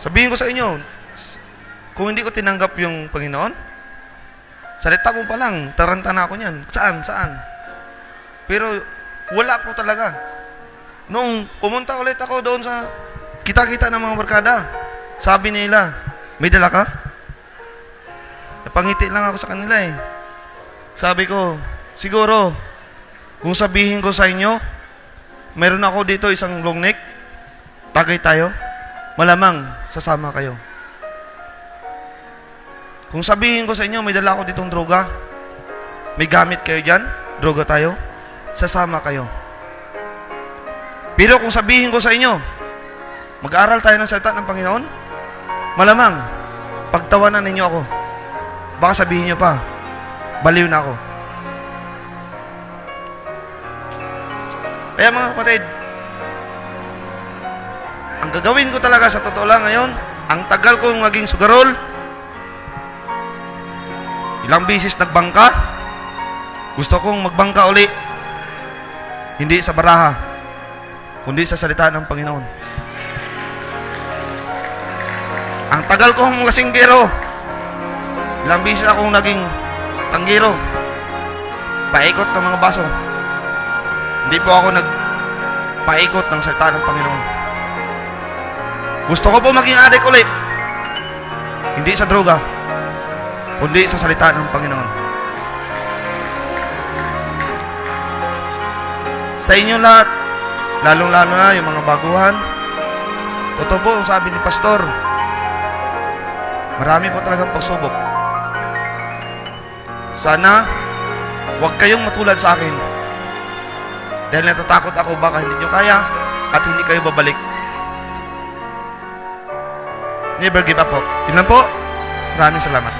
Sabihin ko sa inyo, kung hindi ko tinanggap yung Panginoon, salita mo pa lang, taranta na ako niyan. Saan? Pero wala po talaga. Nung pumunta ulit ako doon sa kita-kita ng mga barkada, sabi nila, may dala ka? Napangiti lang ako sa kanila eh. Sabi ko, siguro, kung sabihin ko sa inyo, meron ako dito isang long neck, tagay tayo, malamang sasama kayo. Kung sabihin ko sa inyo, may dala ako ditong droga, may gamit kayo dyan, droga tayo, sasama kayo. Pero kung sabihin ko sa inyo, mag-aaral tayo ng salita ng Panginoon, malamang, pagtawanan ninyo ako. Baka sabihin nyo pa, baliw na ako. Kaya mga kapatid, ang gagawin ko talaga sa totoo lang ngayon, ang tagal kong naging sugarol, ilang bisis nagbangka, gusto kong magbangka uli, hindi sa baraha, kundi sa salita ng Panginoon. Ang tagal kong lasinggero, ilang bisis akong naging tanggiro, paikot ng mga baso. Hindi po ako nagpaikot ng salita ng Panginoon. Gusto ko po maging adik ulit, hindi sa droga, kundi sa salita ng Panginoon. Sa inyo lahat, lalong-lalo na yung mga baguhan, totoo po ang sabi ni Pastor, marami po talagang pagsubok. Sana, huwag kayong matulad sa akin. Dahil natatakot ako baka hindi nyo kaya at hindi kayo babalik. Never give up po. Yun lang po. Maraming salamat.